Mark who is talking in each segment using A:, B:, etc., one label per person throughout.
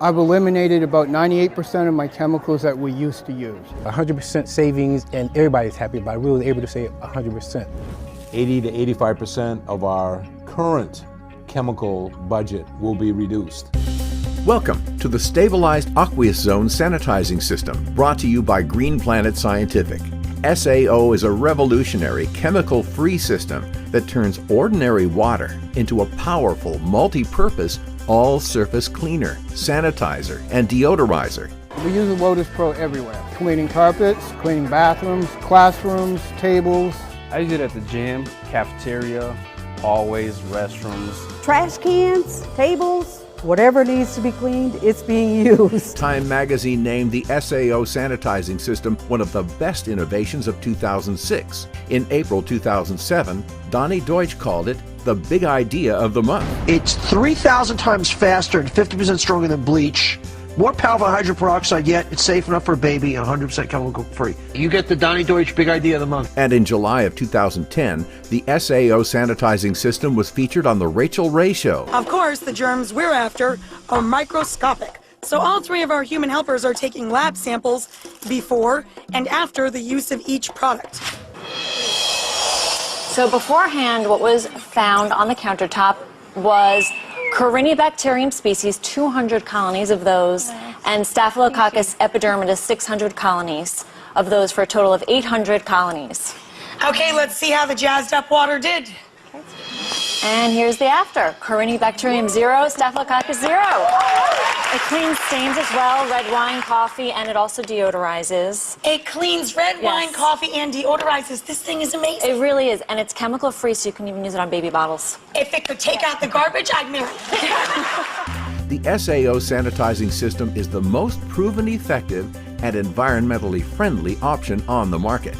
A: I've eliminated about 98% of my chemicals that we used to use.
B: 100% savings, and everybody's happy about it. We were able to save 100%.
C: 80 to 85% of our current chemical budget will be reduced.
D: Welcome to the stabilized Aqueous Zone sanitizing system, brought to you by Green Planet Scientific. SAO is a revolutionary chemical-free system that turns ordinary water into a powerful multi-purpose all-surface cleaner, sanitizer, and deodorizer.
A: We use the Lotus Pro everywhere. Cleaning carpets, cleaning bathrooms, classrooms, tables.
E: I use it at the gym, cafeteria, hallways, restrooms.
F: Trash cans, tables, whatever needs to be cleaned, it's being used.
D: Time magazine named the SAO sanitizing system one of the best innovations of 2006. In April 2007, Donnie Deutsch called it the big idea of the month.
G: It's 3,000 times faster and 50% stronger than bleach. More powerful than hydrogen peroxide, yet it's safe enough for a baby and 100% chemical free. You get the Donnie Deutsch big idea of the month.
D: And in July of 2010, the SAO sanitizing system was featured on The Rachel Ray Show.
H: Of course, the germs we're after are microscopic. So all three of our human helpers are taking lab samples before and after the use of each product.
I: So beforehand, what was found on the countertop was Corynebacterium species, 200 colonies of those, and Staphylococcus epidermidis, 600 colonies of those, for a total of 800 colonies.
H: Okay, let's see how the jazzed up water did.
I: And here's the after. Corynebacterium 0, Staphylococcus 0. It cleans stains as well, red wine, coffee, and it also deodorizes.
H: It cleans red wine, coffee, and deodorizes. This thing is amazing.
I: It really is, and it's chemical free, so you can even use it on baby bottles.
H: If it could take out the garbage, I'd marry it.
D: The SAO sanitizing system is the most proven effective and environmentally friendly option on the market.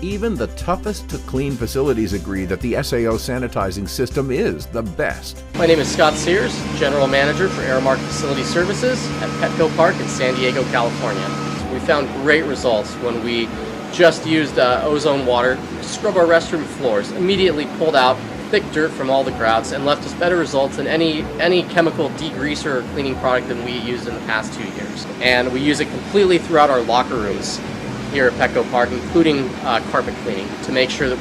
D: Even the toughest to clean facilities agree that the SAO sanitizing system is the best.
J: My name is Scott Sears, General Manager for Aramark Facility Services at Petco Park in San Diego, California. We found great results when we just used ozone water to scrub our restroom floors, immediately pulled out thick dirt from all the grouts and left us better results than any chemical degreaser or cleaning product than we used in the past 2 years. And we use it completely throughout our locker rooms here at Petco Park, including carpet cleaning, to make sure that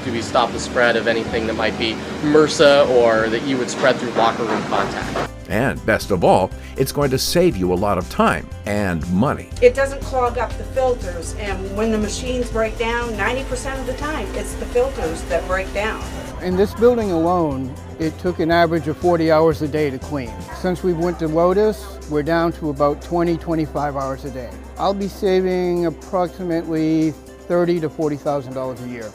J: we stop the spread of anything that might be MRSA or that you would spread through locker room contact.
D: And best of all, it's going to save you a lot of time and money.
F: It doesn't clog up the filters, and when the machines break down, 90% of the time, it's the filters that break down.
A: In this building alone, it took an average of 40 hours a day to clean. Since we went to Lotus, we're down to about 20-25 hours a day. I'll be saving approximately $30,000 to $40,000 a year.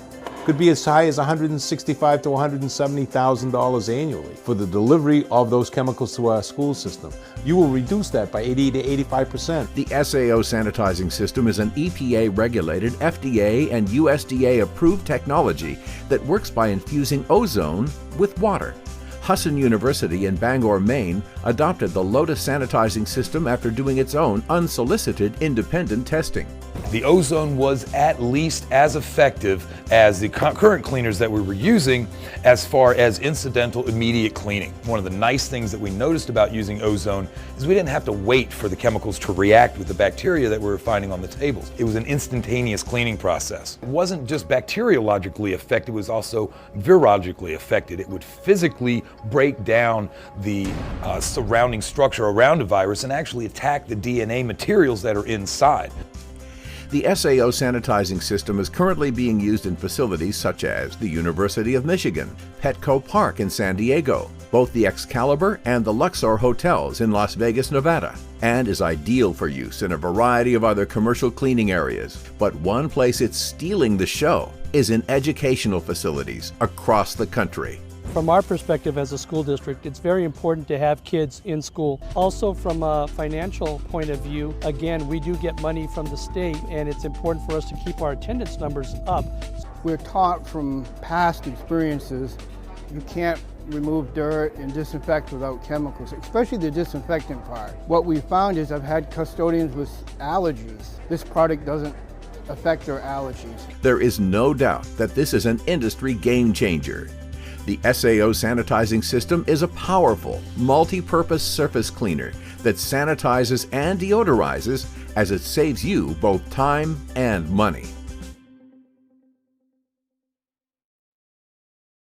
C: Could be as high as $165,000 to $170,000 annually for the delivery of those chemicals to our school system. You will reduce that by 80 to 85%.
D: The SAO sanitizing system is an EPA-regulated, FDA and USDA-approved technology that works by infusing ozone with water. Husson University in Bangor, Maine, adopted the Lotus sanitizing system after doing its own unsolicited independent testing.
K: The ozone was at least as effective as the current cleaners that we were using as far as incidental immediate cleaning. One of the nice things that we noticed about using ozone is we didn't have to wait for the chemicals to react with the bacteria that we were finding on the tables. It was an instantaneous cleaning process. It wasn't just bacteriologically affected, it was also virologically affected. It would physically break down the surrounding structure around a virus and actually attack the DNA materials that are inside.
D: The SAO sanitizing system is currently being used in facilities such as the University of Michigan, Petco Park in San Diego, both the Excalibur and the Luxor hotels in Las Vegas, Nevada, and is ideal for use in a variety of other commercial cleaning areas. But one place it's stealing the show is in educational facilities across the country.
L: From our perspective as a school district, it's very important to have kids in school. Also from a financial point of view, again, we do get money from the state, and it's important for us to keep our attendance numbers up.
A: We're taught from past experiences, you can't remove dirt and disinfect without chemicals, especially the disinfectant part. What we found is I've had custodians with allergies. This product doesn't affect their allergies.
D: There is no doubt that this is an industry game changer. The SAO sanitizing system is a powerful, multi-purpose surface cleaner that sanitizes and deodorizes, as it saves you both time and money.